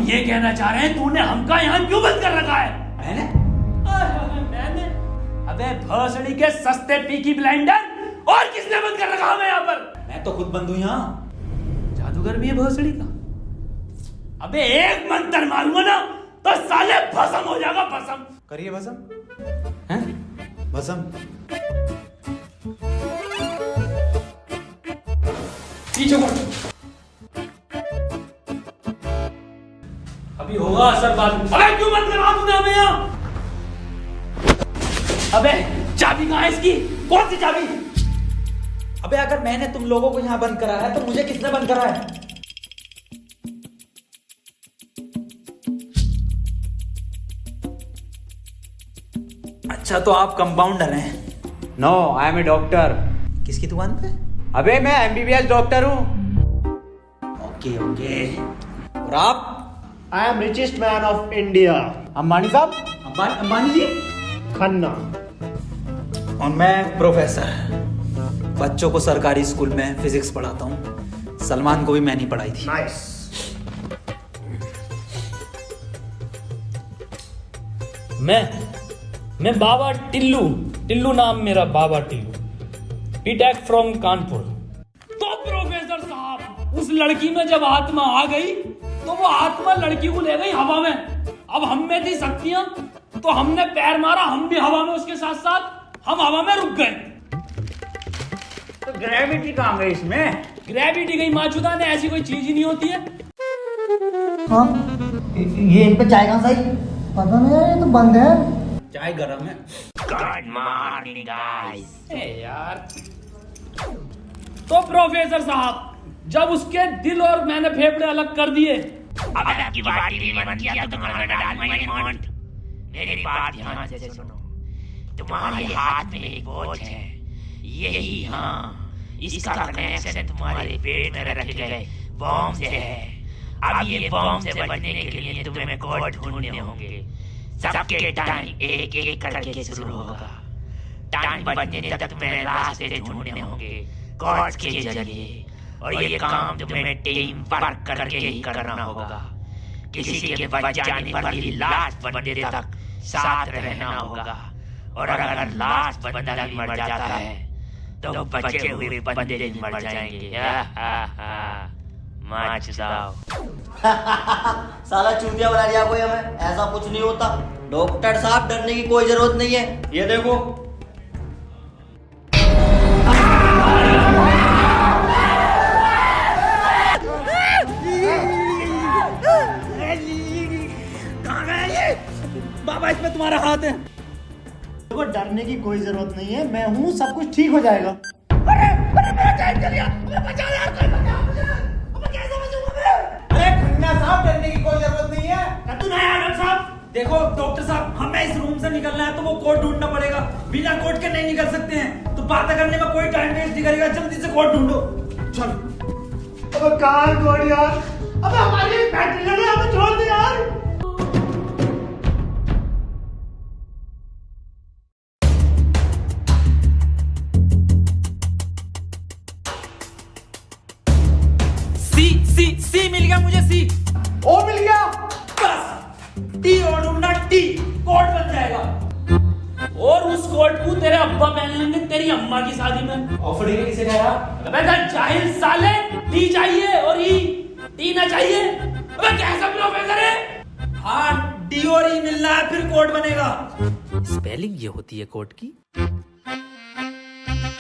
ये कहना चाह रहे हैं तूने हमका यहाँ क्यों बंद कर रखा है? मैंने? मैंने? अबे भोसड़ी के सस्ते पीकी ब्लेंडर, और किसने बंद कर रखा हमें यहाँ पर? मैं तो खुद बंद हूँ यहाँ। जादूगर भी है भोसड़ी का। अबे एक मंत्र मारूंगा ना तो साले भस्म हो जाएगा, भस्म। करिए भस्म। हैं? भस्म। पीछे मुड़। अभी होगा असर बाद में। अबे क्यों बंद करा तूने हमें यहाँ? अबे चाबी कहाँ है इसकी? कौन सी चाबी? अबे अगर मैंने तुम लोगों को यहाँ बंद करा है तो मुझे किसने बंद करा है? अच्छा तो आप कंपाउंडर हैं? No, I am a doctor. किसकी दुकान पे? अबे मैं एमबीबीएस डॉक्टर हूँ। Okay okay. और आप? I am richest man of India, Ambani साहब। अंबानी जी? खन्ना। और मैं प्रोफेसर, बच्चों को सरकारी स्कूल में फिजिक्स पढ़ाता हूँ। सलमान को भी मैंने ही पढ़ाई थी। नाइस। मैं बाबा टिल्लू, टिल्लू नाम मेरा, बाबा टिल्लू, बीटेक फ्रॉम कानपुर। तो प्रोफेसर साहब, उस लड़की में जब आत्मा आ गई तो वो आत्मा लड़की को ले गई हवा में। अब हम में थी शक्तियां तो हमने पैर मारा, हम भी हवा में उसके साथ साथ, हम हवा में रुक गए। तो ग्रेविटी कहाँ गई इसमें? ग्रेविटी गई माचुदा ने, ऐसी कोई चीज ही नहीं होती है। हाँ, ये इन पे चाय कहाँ से आई? पता नहीं यार, ये तो बंद है। चाय गरम है। Good morning guys. यार तो प्रोफेसर साहब, जब उसके दिल और मैंने फेफड़े अलग कर दिए, अब आपकी बारी भी मन किया तो तुम्हारा डाल माय मॉन्ट। मेरी बात ध्यान से सुनो। तुम्हारे हाथ में एक वॉच है, यही, हाँ, इसका कनेक्शन तुम्हारे पेट में रखे गए बॉम्ब से है। अब ये बॉम्ब से बचने के लिए तुम्हें कोड ढूंढने होंगे। सबके टाइम एक एक करके शुरू होगा। टाइम बचने तक तुम्हें रास्ते ढूंढने होंगे कोड के जरिए, और ये काम तुम्हें टीम वर्क करके ही करना होगा। किसी के बच जाने पर भी लास्ट बंदे तक साथ रहना होगा, और अगर लास्ट बंदा भी मर जाता है तो बचे हुए बंदे भी मर जाएंगे। साला चूतिया बना दिया कोई हमें, ऐसा कुछ नहीं होता। डॉक्टर साहब डरने की कोई जरूरत नहीं है, ये देखो। कहाँ गया ये? बाबा इसमें तुम्हारा हाथ है। देखो डरने की कोई जरूरत नहीं है, मैं हूँ, सब कुछ ठीक हो जाएगा। अरे खन्ना साहब, डरने की कोई जरूरत नहीं है। तू नहीं आया साहब। देखो डॉक्टर साहब, हमें इस रूम से निकलना है तो वो कोड ढूंढना पड़ेगा। बिना कोड के नहीं निकल सकते हैं। तो बात करने में कोई टाइम वेस्ट नहीं करेगा, जल्दी से कोड ढूंढो। चलो। अब कहाँ कोड यार? अब हमारी बैटरी लगे, हमें छोड़ दे यार। सी मिल गया मुझे। सी ओ मिल गया। बस टी और ढूंढना, टी कोड बन जाएगा। और उस कोट को तेरे अब्बा पहन लेंगे तेरी अम्मा की शादी में। ऑफर ने किसे कहा? अबे जाहिल साले, टी चाहिए और ई, टी ना चाहिए। अबे कैसा प्रोफेसर है? हाँ, डी और ई मिलना है, फिर कोड बनेगा। स्पेलिंग ये होती है कोड की।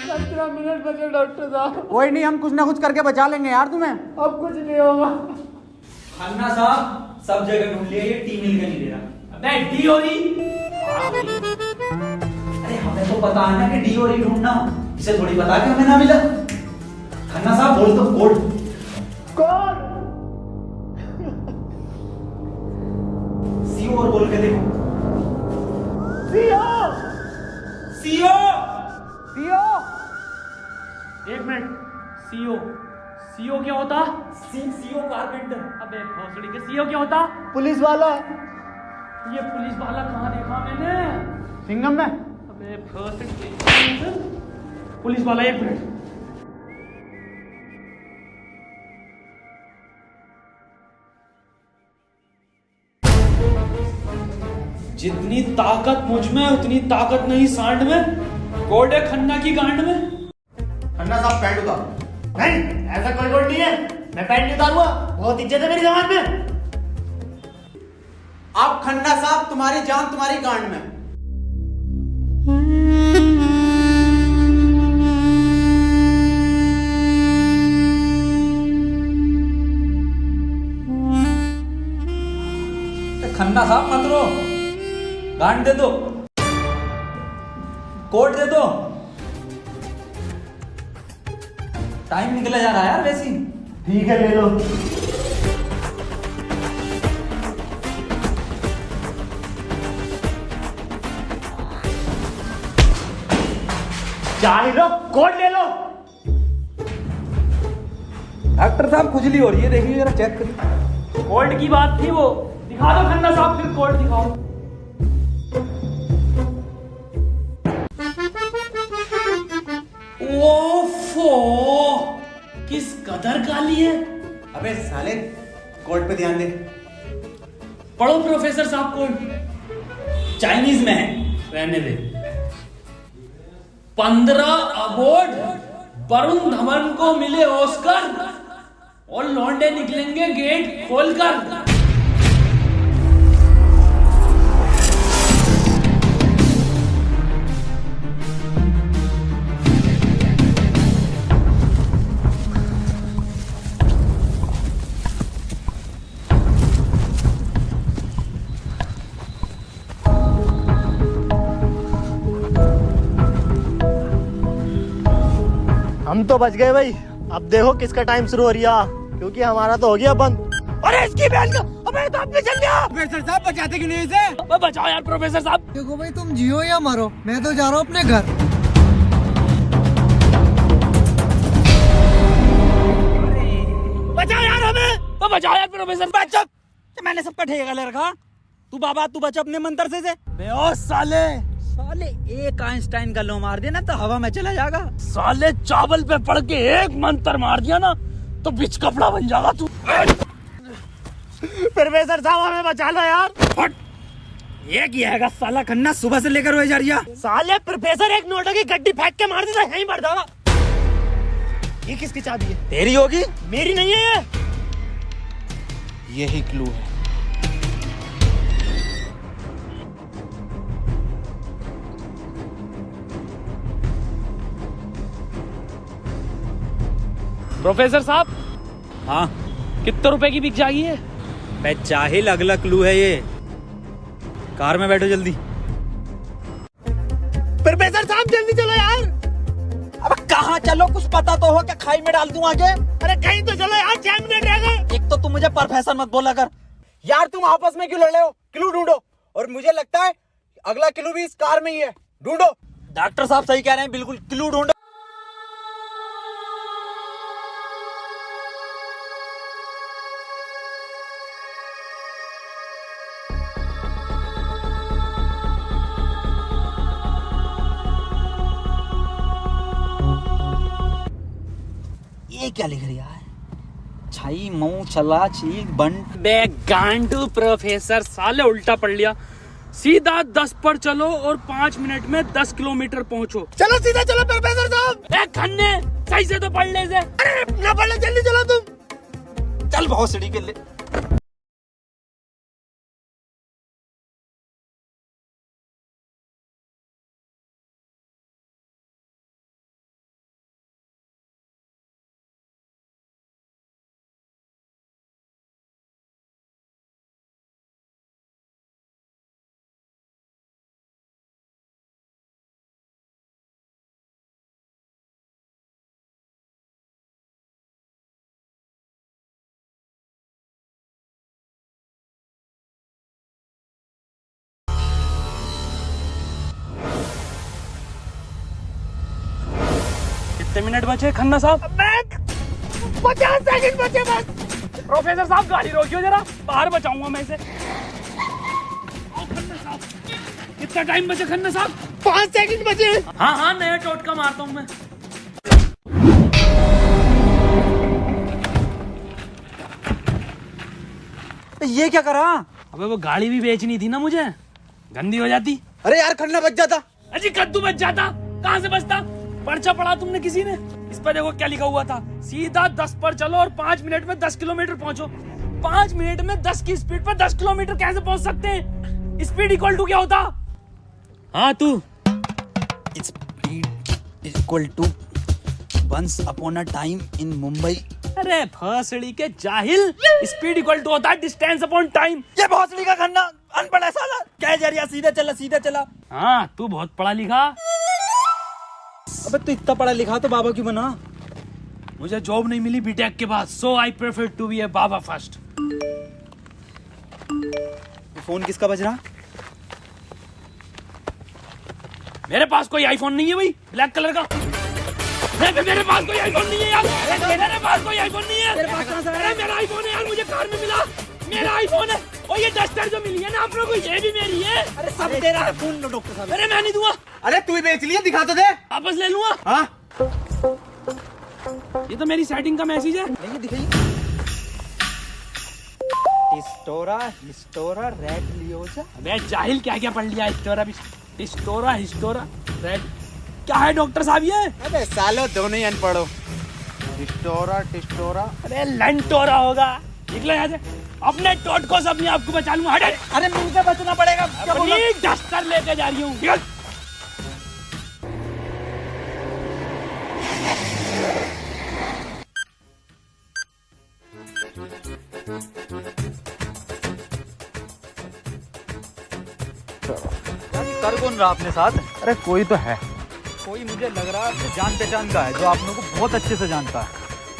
15 मिनट बचे डॉक्टर साहब। कोई नहीं, हम कुछ ना कुछ करके बचा लेंगे यार तुम्हें। अब कुछ नहीं होगा। खन्ना साहब, सब जगह ढूंढ लिया, ये टी मिल के नहीं दे रहा। अबे डी और ई? अरे हमें तो पता है ना कि डी और ई ढूंढना, इसे थोड़ी पता कि हमें ना मिला। खन्ना साहब बोल दो कोड। कौन? सीओ और बोल के देखो। सीओ। सीओ। पियो। एक मिनट, सीओ, सीओ क्या होता? CO carpenter. अबे भोसड़ी के सीओ क्या होता? पुलिस वाला। ये पुलिस वाला कहाँ देखा मैंने? सिंघम में। अबे भोसड़ी के पुलिस वाला, एक मिनट। जितनी ताकत मुझ में उतनी ताकत नहीं सांड में। कोड है खन्ना की गांड में। खन्ना साहब पैंट उतारो। नहीं, ऐसा कोई कोड नहीं है। मैं पैंट नहीं उतारूंगा। बहुत इज्जत है मेरी जमात में। आप खन्ना साहब, तुम्हारी जान तुम्हारी गांड में। खन्ना साहब मत रो, गांड दे दो, कोट दे दो। टाइम निकला जा रहा है यार वैसे ही। ठीक है, ले लो। चाहे लो, कोड ले लो। डॉक्टर साहब खुजली हो रही है, देखिए जरा चेक करिए। कोड की बात थी वो। दिखा दो खन्ना साहब, फिर कोड दिखाओ। ओफो, किस कदर काली है। अबे साले, कोर्ट पे ध्यान दे। पढ़ो प्रोफेसर साहब कोड। चाइनीज में है। रहने दे। 15 अवार्ड वरुण धवन को मिले ऑस्कर और लौंडे निकलेंगे गेट खोलकर। हम तो बच गए भाई। अब देखो किसका टाइम शुरू हो रहा, क्योंकि हमारा तो हो गया बंद। अरे इसकी बहन का, अबे तो अपने चल गया। प्रोफेसर साहब बचाते कि नहीं इसे? बचाओ यार प्रोफेसर साहब। देखो भाई, तुम जियो या मरो, मैं तो जा रहा हूँ अपने घर। बचाओ यार हमें। बचाओ यार प्रोफेसर। बचा, मैंने सबका ठेका ले रखा। तू बाबा, तू बचा अपने मंत्र से। बेहोश साले एक आइंस्टाइन का लो मार देना तो हवा में चला जाएगा। साले चावल पे पड़ के एक मंत्र मार दिया ना तो बिच कपड़ा बन जाएगा तू। प्रोफेसर साहब हमें बचा लो यार। हट, ये किया है साला खन्ना सुबह से लेकर हुए जा रही है। साले प्रोफेसर एक नोटों की गड्डी फेंक के मार देता, यहीं मर जाएगा। ये किसकी चाबी है? तेरी होगी। मेरी नहीं है ये। यही क्लू है। प्रोफेसर साहब, हाँ, कितने रुपए की बिक जाएगी ये? बे जाहिल, अगला क्लू है ये। कार में बैठो जल्दी। प्रोफेसर साहब जल्दी चलो यार। अब कहाँ चलो, कुछ पता तो हो, क्या खाई में डाल दूं आगे? अरे कहीं तो चलो यार, 6 मिनट रह गए। एक तो तुम मुझे प्रोफेसर मत बोला कर। यार तुम आपस में क्यों लड़ रहे हो? क्लू ढूंढो। और मुझे लगता है अगला क्लू भी इस कार में ही है। ढूंढो। डॉक्टर साहब सही कह रहे हैं, बिल्कुल क्लू ढूंढो। ये क्या लिख रहा है? छाई मऊ चला चीक बंट। बे गांडू प्रोफेसर, साले उल्टा पढ़ लिया। सीधा 10 पर चलो और 5 मिनट में 10 किलोमीटर पहुंचो। चलो सीधा चलो प्रोफेसर साहब। ए खन्ने, सही से तो पढ़ ले से। अरे ना पढ़ ले, जल्दी चलो तुम। चल बहुत सीढ़ी के लिए। कितने मिनट बचे खन्ना साहब? 50 सेकंड बचे बस। प्रोफेसर साहब गाड़ी रोकियो जरा, बाहर बचाऊंगा मैं इसे। खन्ना साहब, कितना टाइम बचे खन्ना साहब? 5 सेकंड बचे। हाँ हाँ, नया टोटका मारता हूँ मैं। ये क्या करा? अबे वो गाड़ी भी बेचनी थी ना मुझे, गंदी हो जाती। अरे यार खन्ना बच जाता। अजी कद्दू बच जाता, कहाँ से बचता? पर्चा पढ़ा तुमने किसी ने? इस पर देखो क्या लिखा हुआ था, सीधा 10 पर चलो और 5 मिनट में 10 किलोमीटर पहुंचो। 5 मिनट में 10 की स्पीड पर 10 किलोमीटर कैसे पहुंच सकते हैं? स्पीड इक्वल टू क्या होता? हाँ तू। Speed equal to once upon a time in Mumbai. अरे भोसड़ी के जाहिल, स्पीड इक्वल टू होता है डिस्टेंस अपॉन टाइम। ये भोसड़ी का खन्ना अनपढ़ है साला। क्या जरिया, सीधा चला सीधा चला। हाँ तू बहुत पढ़ा लिखा। अबे तू इतना पढ़ा लिखा तो बाबा क्यों बना? मुझे जॉब नहीं मिली बीटेक के बाद, so I prefer to be a baba first. Phone किसका बज रहा? मेरे पास कोई आईफोन नहीं है भाई, ब्लैक कलर का। मेरे पास कोई आईफोन नहीं है यार। मेरे पास कोई आईफोन नहीं है। अरे मेरा आईफोन है यार, मुझे कार में मिला। मेरा आईफोन है। और ये डस्टर जो मिली है ना आप लोगों को, ये भी मेरी है। अरे सब तेरा है। फोन लो डॉक्टर साहब। अरे मैं नहीं दूंगा, अरे तू ही बेच लिया, दिखा तो दे। वापस ले लूंगा। हाँ ये तो मेरी सेटिंग का मैसेज है। नहीं दिखाइए। हिस्टोरा रेड लियोजा। अबे जाहिल क्या क्या पढ़ लिया? हिस्टोरा रेड क्या है डॉक्टर साहब ये? अबे सालो दोनों ही अनपढ़ हो। टिस्टोरा। अरे लंटोरा होगा। निकलो यहाँ से, अपने टोटको से अपने आप को बचा लूंगा। हटे। अरे मुझे बचना पड़ेगा। क्या बोला? अपनी डस्टर लेके जा रही हूँ। निकल। कर कौन रहा अपने साथ? अरे कोई तो है, कोई मुझे लग रहा है जान पहचान का है, जो आप लोगों को बहुत अच्छे से जानता है।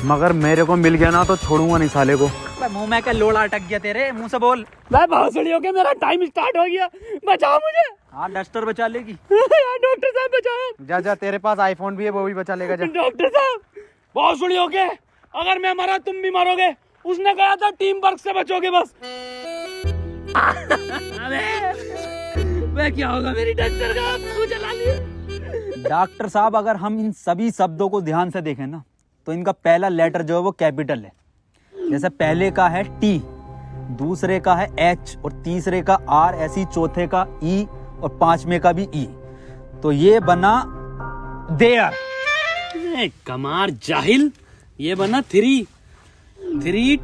मगर मेरे को मिल गया ना तो छोड़ूंगा नहीं साले को। मुंह में का लोड़ा अटक गया तेरे मुंह से बोल। मैं भोसड़ी हो गया, मेरा टाइम स्टार्ट हो गया। बचाओ मुझे। हाँ डस्टर बचा लेगी। यार डॉक्टर साहब बचाओ। जा तेरे पास आईफोन भी है, वो भी बचा लेगा। जा डॉक्टर साहब भोसड़ी हो गए, अगर मैं मरा तुम भी मरोगे। उसने कहा था टीम वर्क से बचोगे बस। अबे क्या होगा मेरी डस्टर का? आपको जला लिया। डॉक्टर साहब अगर हम इन सभी शब्दों को ध्यान से देखें ना, तो इनका पहला लेटर जो है वो कैपिटल है। जैसे पहले का है टी, दूसरे का है एच और तीसरे का आर, ऐसी चौथे का ई और पांचवें का भी ई। तो ये बना देयर। कमार जाहिल, ये बना 3 TREE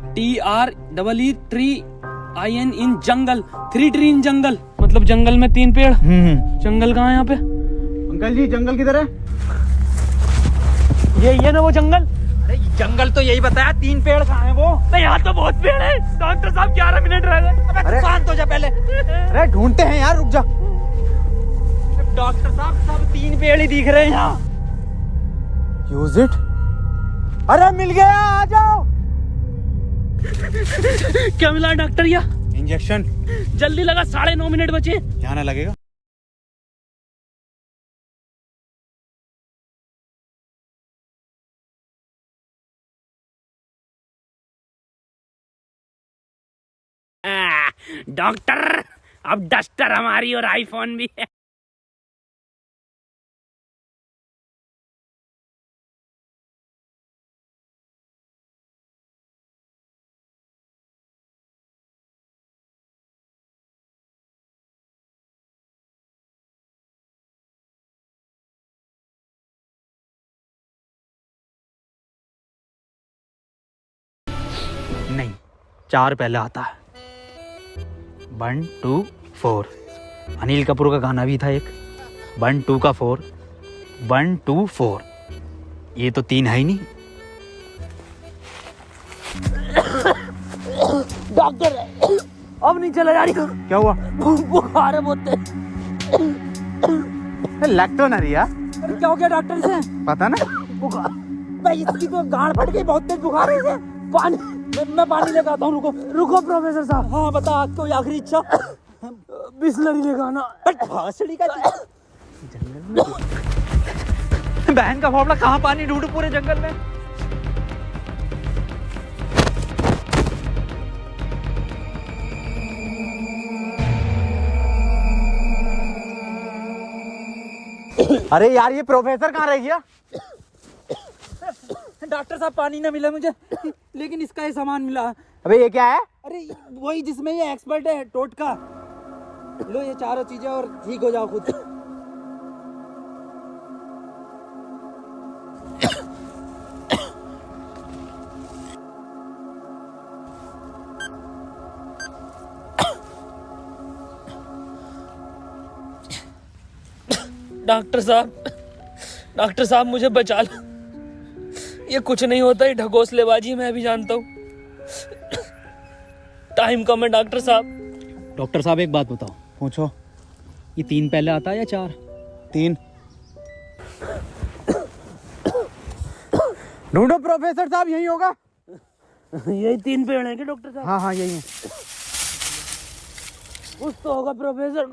tree IN in jungle. 3 tree in jungle, मतलब जंगल में 3 पेड़। जंगल कहाँ है यहाँ पे? अंकल जी जंगल किधर है? ये ना वो जंगल। अरे जंगल तो यही बताया, 3 पेड़ कहाँ है वो? नहीं यहाँ तो बहुत पेड़ है। डॉक्टर साहब 11 मिनट रह गए। अबे तू शांत हो जा पहले। अरे ढूंढते हैं यार, रुक जा। डॉक्टर साहब सब 3 पेड़ ही दिख रहे हैं यहाँ। Use it. अरे मिल गया, आ जाओ। क्या मिला डॉक्टर? या इंजेक्शन। जल्दी लगा, 9.5 मिनट बचे। यहाँ ना लगेगा। डॉक्टर अब डस्टर हमारी और आईफोन भी है। नहीं, 4 पहले आता है। 1 2 4। अनिल कपूर का गाना भी था एक। 1 2 का 4, 1 2 4। ये तो 3 है ही नहीं। डॉक्टर अब नहीं चला जा रही। क्या हुआ? बुखार है बहुत। लग तो ना रही यार। अरे क्या हो गया डॉक्टर से? पता ना। बुखार भाई, इसकी तो गांड फट गई, बहुत तेज बुखार है इसे। पानी, मैं पानी लेकर आता हूँ। रुको प्रोफेसर साहब। हाँ बता, कोई आखिरी इच्छा? बिस्लरी लेकर आना। भासड़ी का बहन का फावड़ा, कहाँ पानी ढूंढूं पूरे जंगल में? अरे यार ये प्रोफेसर कहाँ रह गया? डॉक्टर साहब पानी ना मिला मुझे, लेकिन इसका ये सामान मिला। अबे ये क्या है? अरे वही जिसमें ये एक्सपर्ट है, टोटका। लो ये चारों चीजें और ठीक हो जाओ खुद। डॉक्टर साहब मुझे बचा लो। ये कुछ नहीं होता, ये ढकोसलेबाजी मैं भी जानता हूँ। टाइम कम है डॉक्टर साहब। डॉक्टर साहब एक बात बताओ, पूछो, ये 3 पहले आता है या 4? 3। ढूंढो प्रोफेसर साहब, यही होगा। यही 3 पेड़ हैं क्या डॉक्टर साहब? हाँ हाँ यही है। कुछ तो होगा प्रोफेसर,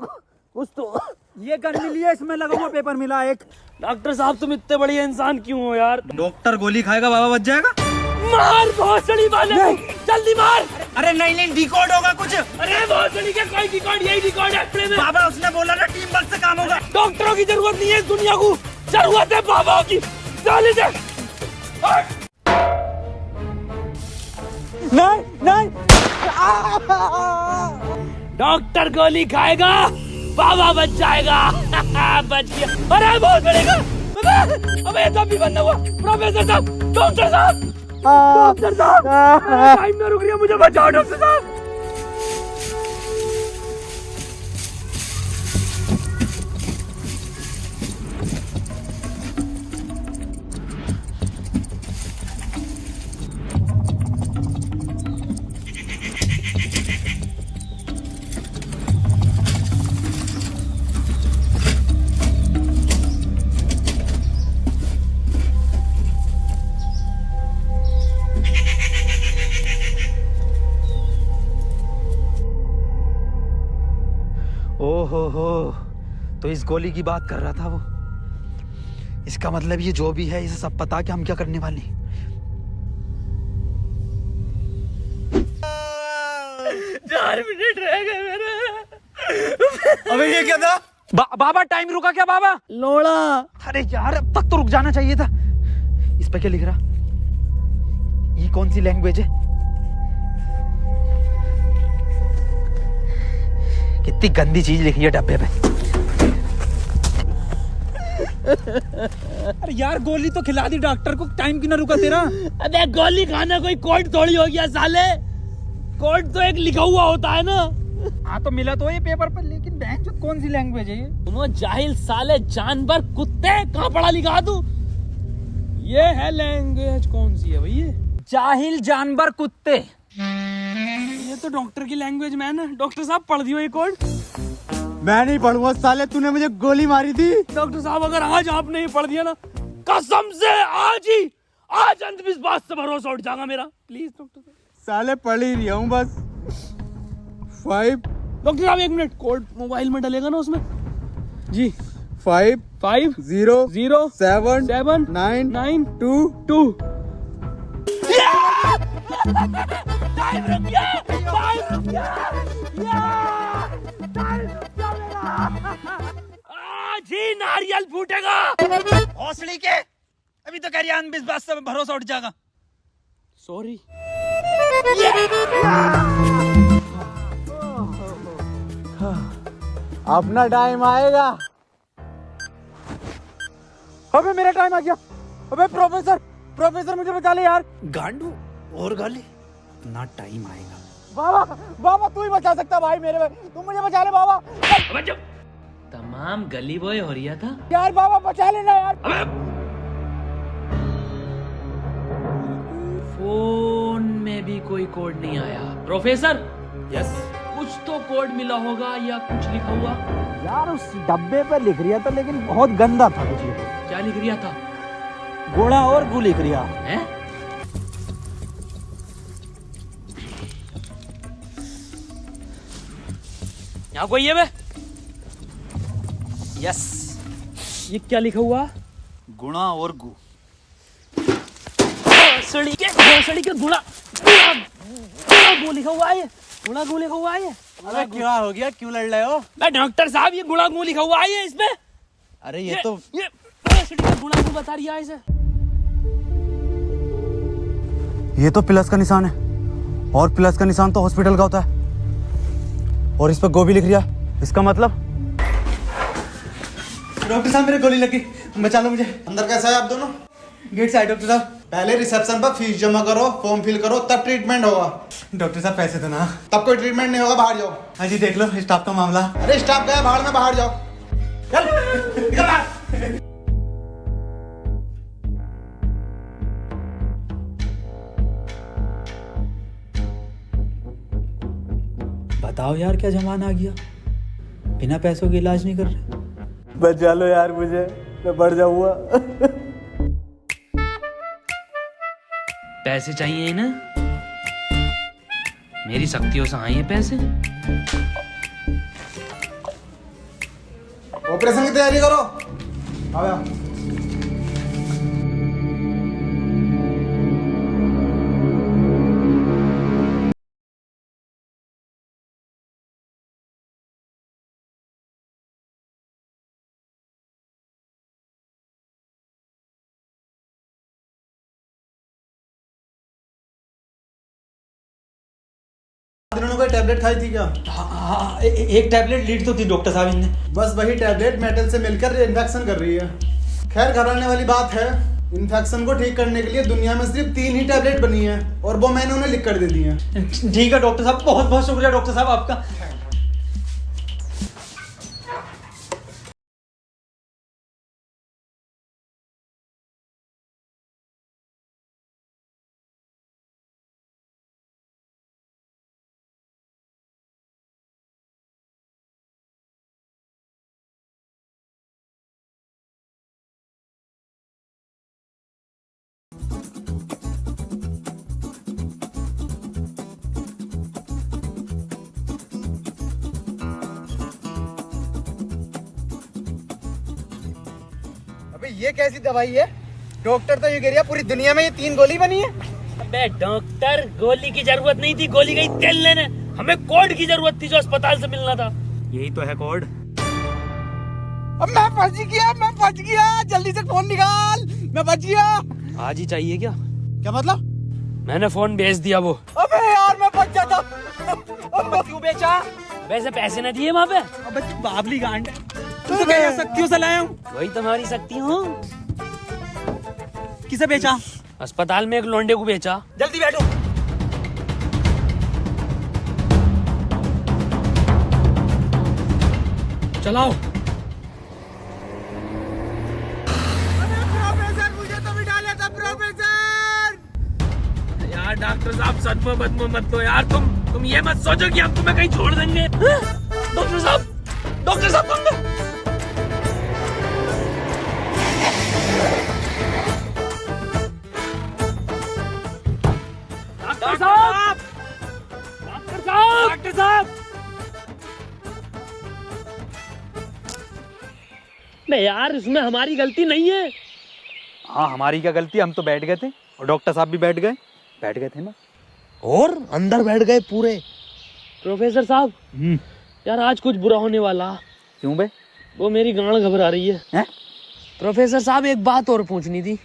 कुछ तो। ये गन मिली है, इसमें लगा हुआ पेपर मिला एक। डॉक्टर साहब तुम इतने बड़े इंसान क्यों हो यार? डॉक्टर गोली खाएगा, बाबा बच जाएगा। मार भोसड़ी वाले, जल्दी मार। अरे नहीं डिकोड होगा कुछ। अरे भोसड़ी का कोई डिकोड, यही डिकोड है अपने में। बाबा उसने बोला ना टीम वर्क से काम होगा। डॉक्टरों की जरूरत नहीं है इस दुनिया को, जरूरत है बाबा की। चले जा। नहीं डॉक्टर गोली खाएगा, बाबा बच जाएगा। बच गया। अरे बहुत बड़ेगा। अबे तब भी बंद हुआ। प्रोफेसर साहब, डॉक्टर साहब, डॉक्टर साहब, टाइम ना रुक रही है, मुझे बचाओ डॉक्टर साहब। ओहो, तो इस गोली की बात कर रहा था वो। इसका मतलब ये जो भी है, इसे सब पता कि हम क्या करने वाले हैं। 4 मिनट रह गए मेरे। अबे ये क्या था? बाबा टाइम रुका क्या बाबा? लोड़ा। अरे यार अब तक तो रुक जाना चाहिए था। इस पे क्या लिख रहा? ये कौन सी लैंग्वेज है? कितनी गंदी चीज लिखी है डब्बे पे। अरे यार गोली तो खिला दी डॉक्टर को, टाइम क्यों ना रुका तेरा? अबे गोली खाना कोई कोड थोड़ी हो गया साले। कोड तो एक लिखा हुआ होता है ना। हाँ तो मिला तो ये पेपर पर, लेकिन बैंक जो कौन सी लैंग्वेज है ये? तुम जाहिल साले, जानवर, कुत्ते, कहाँ पढ़ा लिखा तू? ये है लैंग्वेज, कौन सी है भाई ये? जाहिल जानवर कुत्ते। ये तो डॉक्टर की लैंग्वेज मैन है। डॉक्टर साहब पढ़ दियो ये कोड। मैं नहीं पढ़ूंगा साले, तूने मुझे गोली मारी थी। डॉक्टर साहब अगर आज आपने ये पढ़ दिया ना, कसम से आज अंधविश्वास से भरोसा उठ जाएगा मेरा। प्लीज डॉक्टर साहब। साले पढ़ ही रहा हूँ बस। 5 डॉक्टर साहब 1 मिनट, कोड मोबाइल में डलेगा ना उसमें? जी 5 5 0 0 7 7 9 9 2 2। टाइम रुक गया, टाइम रुक गया, टाइम रुक गया मेरा। आज ही नारियल फूटेगा। हौसली के, अभी तो कह रही अंधविश्वास से भरोसा उठ जाएगा। सॉरी। अपना टाइम आएगा। अबे मेरा टाइम आ गया। अबे प्रोफेसर मुझे बचा ले यार। गांडू और गाली, ना टाइम आएगा। बाबा तू ही बचा सकता भाई मेरे, तुम मुझे बचा ले बाबा। तमाम गली बॉय हो रहा था यार बाबा बचा लेना यार। फोन में भी कोई कोड नहीं आया। प्रोफेसर, यस, कुछ तो कोड मिला होगा या कुछ लिखा हुआ? यार उस डब्बे पे लिख रिया था, लेकिन बहुत गंदा था कुछ लिखा। क्या लिख रिया था? गोड़ा और गु लिख रिया है। यहाँ कोई है बे? यस, ये क्या लिखा हुआ? गुणा और गु। भोसड़ी के गुड़ा गु लिखा हुआ है। गुड़ा गु लिखा हुआ है। अबे क्या हो गया, क्यों लड़ रहे हो? मैं डॉक्टर साहब, ये गुड़ा गु लिखा हुआ है इसमें। अरे ये तो भोसड़ी का गुड़ा गु बता रही है इसे। ये तो प्लस का निशान है, और प्लस का निशान तो हॉस्पिटल का होता है, और इस पर गो भी लिख रिया। इसका मतलब? डॉक्टर साहब मेरे गोली लगी, बचा लो मुझे। अंदर कैसा है आप दोनों? गेट से आए डॉक्टर साहब। पहले रिसेप्शन पर फीस जमा करो, फॉर्म फिल करो, तब ट्रीटमेंट होगा। डॉक्टर साहब पैसे तो ना। तब कोई ट्रीटमेंट नहीं होगा, बाहर जाओ। हाँ जी देख लो स्टाफ का मामला। अरे स्टाफ गया बाहर में, बाहर जाओ। चल निकल बाहर। बताओ यार क्या जमाना आ गया, बिना पैसों के इलाज नहीं कर रहे। बचा लो यार मुझे, मैं बढ़ जाऊंगा। पैसे चाहिए ना, मेरी शक्तियों से आए हैं पैसे। ऑपरेशन की तैयारी करो। आओ यार। इन्होंने कोई टैबलेट खाई थी क्या? हाँ, एक टैबलेट लीड तो थी डॉक्टर साहब इनने। बस वही टैबलेट मेटल से मिलकर इन्फेक्शन कर रही है। खैर घबराने वाली बात है, इन्फेक्शन को ठीक करने के लिए दुनिया में सिर्फ 3 ही टैबलेट बनी है और वो मैंने उन्हें लिख कर दे दी है। ठीक है डॉक्टर साहब, बहुत बहुत शुक्रिया डॉक्टर साहब आपका। अबे ये कैसी दवाई है? डॉक्टर तो ये कह रहा है पूरी दुनिया में ये 3 गोली बनी है। अबे डॉक्टर, गोली की जरूरत नहीं थी, गोली गई तेल लेने। हमें कोड की जरूरत थी जो अस्पताल से मिलना था। यही तो है कोड। अब मैं फंस गया, जल्दी से फोन निकाल, मैं बच गया। आज ही चाहिए क्या? क्या मतलब? मैंने फोन भेज दिया वो। अबे यार मैं बच जाता। क्यों बेचा? वैसे पैसे न दिए वहाँ पे। अबे तू बाबली गांड है, तू तो कह शक्तियों से लाया हूँ। वही तुम्हारी शक्ति हूँ। किसे बेचा? अस्पताल में एक लोंडे को बेचा। जल्दी बैठो। चलाओ। प्रोफेसर मुझे तो बिठा लिया था प्रोफेसर। यार डॉक्टर साहब सदमे बदमे मत दो यार, तुम ये मत सोचो कि हम तुम्हें कहीं छोड़ देंगे। डॉक्टर साहब तुम डॉक्टर साहब नहीं यार, इसमें हमारी गलती नहीं है। हाँ हमारी क्या गलती, हम तो बैठ गए थे और डॉक्टर साहब भी बैठ गए थे ना। और अंदर बैठ गए पूरे। प्रोफेसर साहब यार आज कुछ बुरा होने वाला। क्यों बे? वो मेरी गांड घबरा रही है। प्रोफेसर साहब एक बात और पूछनी थी।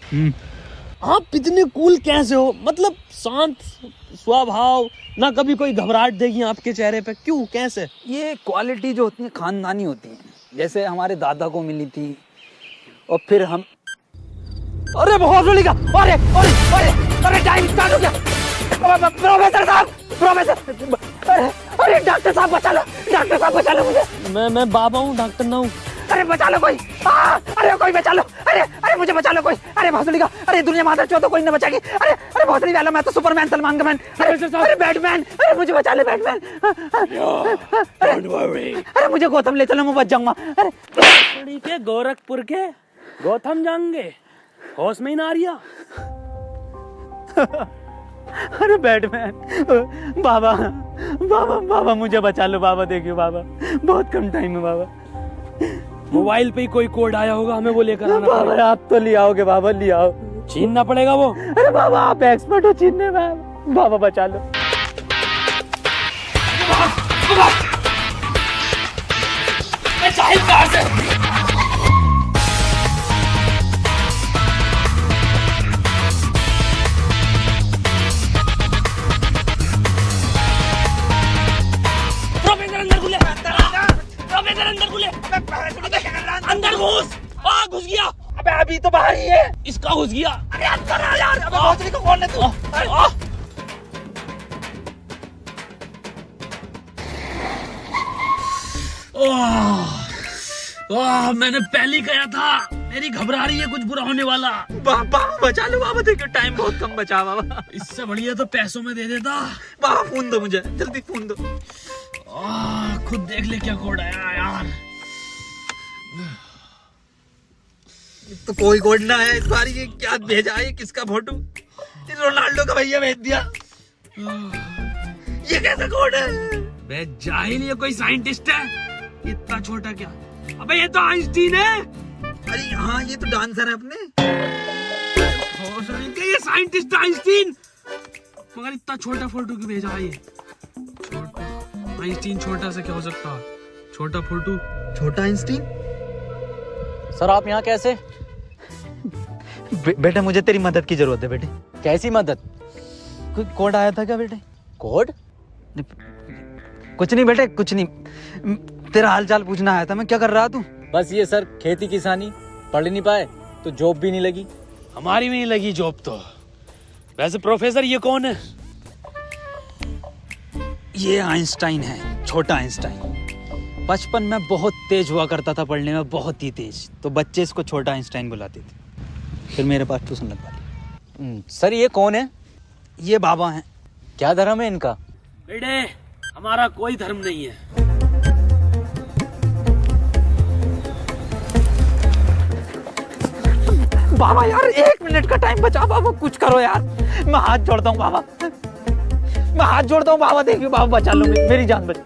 आप इतने कूल कैसे हो? मतलब शांत स्वभाव, ना कभी कोई घबराहट देगी आपके चेहरे पे, क्यों कैसे? ये क्वालिटी जो होती है खानदानी होती है, जैसे हमारे दादा को मिली थी और फिर हम। अरे बहुत बड़ी का, अरे अरे अरे अरे टाइम स्टार्ट हो गया। प्रोफेसर साहब, अरे डॉक्टर साहब बचा लो मुझे। मैं बाबा हूँ, डॉक्टर ना हूँ। अरे बचा लो कोई, अरे कोई बचा लो, अरे मुझे बचा लो कोई। अरे भोसड़ी का, अरे दुनिया माता चो तो कोई न बचाएगी। अरे भोसड़ी वाला, मैं तो सुपरमैन, सलमान का मैन, अरे बैटमैन, अरे मुझे बचा ले बैटमैन। अरे मुझे गौतम ले चलो, मैं बच जाऊंगा। अरे के गोरखपुर के गौतम जाएंगे, होश में ही ना आ रिया। अरे बैटमैन, बाबा मुझे बचा लो बाबा, देखियो बाबा बहुत कम टाइम है बाबा। मोबाइल पे ही कोई कोड आया होगा, हमें वो लेकर आना बाबा पड़ेगा। आप तो ले आओगे बाबा, ले आओ। छीनना पड़ेगा वो। अरे बाबा आप एक्सपर्ट हो छीनने में, बाबा बचा लो। प्रोफेसर अंदर घुले। कहाँ घुस गया? अरे अंदर आ यार, अबे भोसड़ी को कौन है तू? मैंने पहले कहा था, मेरी घबरा रही है, कुछ बुरा होने वाला। बाबा बचा लो बाबा, देखो टाइम बहुत कम बचा बाबा। इससे बढ़िया तो पैसों में दे देता। बाबा फोन दो मुझे, जल्दी फोन दो। खुद देख ले क्या कोड आया यार। तो कोई कोड ना है इस बार, ये क्या भेजा है, किसका फोटो? रोनाल्डो का भैया भेज दिया। ये कैसा कोड है? बे जाहिल, ये कोई साइंटिस्ट है? इतना छोटा क्या? अबे ये तो आइंस्टीन है। अरे हाँ, ये तो डांसर है अपने। ये साइंटिस्ट आइंस्टीन, मगर इतना छोटा फोटो क्यों भेजा है? ये छोटा आइंस्टीन, छोटा से क्या हो सकता है? छोटा फोटो, छोटा आइंस्टीन। सर आप यहाँ कैसे? बेटे मुझे तेरी मदद की जरूरत है बेटे। कैसी मदद? कोई कोड आया था क्या बेटे? कोड? कुछ नहीं बेटे, कुछ नहीं, तेरा हाल चाल पूछना आया था मैं। क्या कर रहा तू? बस ये सर, खेती किसानी, पढ़ नहीं पाए तो जॉब भी नहीं लगी। हमारी भी नहीं लगी जॉब तो। वैसे प्रोफेसर ये कौन है? ये आइंस्टाइन है, छोटा आइंस्टाइन। बचपन में बहुत तेज हुआ करता था पढ़ने में, बहुत ही तेज, तो बच्चे इसको छोटा आइंस्टाइन बुलाते थे। फिर मेरे पास ट्यूशन लगवा ली। सर ये कौन है? ये बाबा हैं। क्या धर्म है इनका? बेटे हमारा कोई धर्म नहीं है। बाबा यार 1 मिनट का टाइम बचा बाबा, कुछ करो यार, मैं हाथ जोड़ता हूँ बाबा, मैं हाथ जोड़ता हूँ बाबा। देखिए बाबा बचा लो, मेरी जान बचा।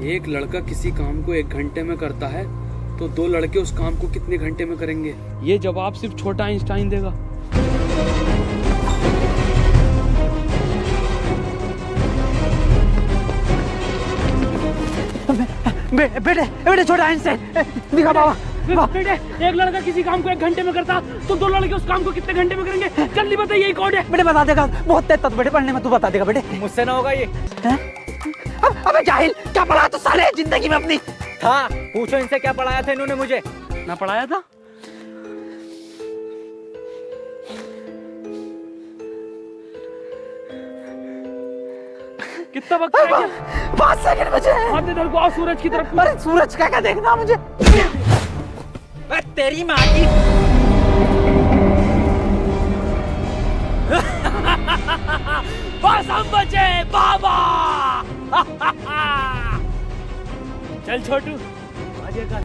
एक लड़का किसी काम को 1 घंटे में करता है तो 2 लड़के उस काम को कितने घंटे में करेंगे? ये जवाब सिर्फ छोटा आइंस्टाइन देगा। बेटे छोटा आइंस्टाइन दिखा बाबा। बेटे एक लड़का किसी काम को 1 घंटे में करता तो 2 लड़के उस काम को कितने घंटे में करेंगे? जल्दी बताइए, यही कोड है। बेटे बता देगा, बहुत तेज था बेटे पढ़ने में, तू बता देगा बेटे। मुझसे ना होगा ये। अबे जाहिल, क्या पढ़ा तू साले जिंदगी में अपनी? था, पूछो इनसे क्या पढ़ाया था इन्होंने मुझे। ना पढ़ाया था? कितना वक्त रह गया? 5 सेकंड बचे हैं। हाथ इधर को आओ, सूरज की तरफ। अरे सूरज का क्या देखना मुझे? तेरी माँ की। बस हम बचे बाबा। चल छोटू, आगे कर।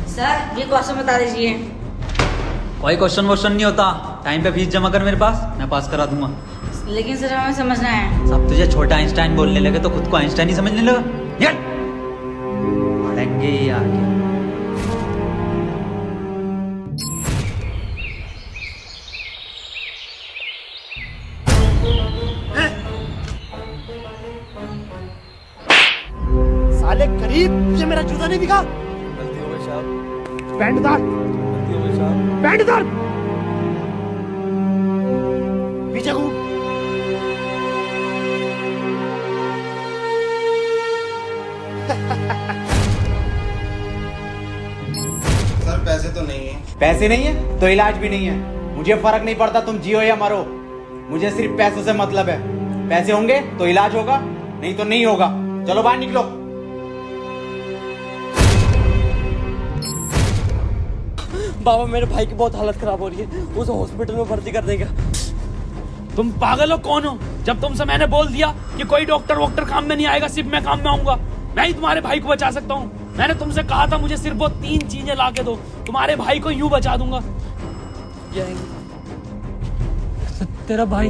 सर ये क्वेश्चन बता दीजिए। कोई क्वेश्चन वोश्चन नहीं होता, टाइम पे फीस जमा कर मेरे पास, मैं पास करा दूंगा। लेकिन सर हमें समझना है। सब तुझे छोटा आइंस्टाइन बोलने लगे तो खुद को आइंस्टाइन ही समझने लगा। निकल, पढ़ेंगे ही आगे। साले गरीब, ये मेरा जूता नहीं दिखा। पैंट उतार, पैंट उतार, पीछे घूम। सर पैसे तो नहीं है। पैसे नहीं है तो इलाज भी नहीं है। मुझे फर्क नहीं पड़ता तुम जियो या मरो, मुझे सिर्फ पैसों से मतलब है। पैसे होंगे तो इलाज होगा, नहीं तो नहीं होगा। चलो बाहर निकलो। बाबा मेरे भाई की बहुत हालत खराब हो रही है, उसे हॉस्पिटल में भर्ती कर देगा। तुम पागल हो? कौन हो? जब तुमसे मैंने बोल दिया कि कोई डॉक्टर वॉक्टर काम में नहीं आएगा, सिर्फ मैं काम में आऊंगा। मैं ही तुम्हारे भाई को बचा सकता हूँ। मैंने तुमसे कहा था मुझे सिर्फ वो 3 चीजें ला के दो, तुम्हारे भाई को यूं बचा दूंगा। तेरा भाई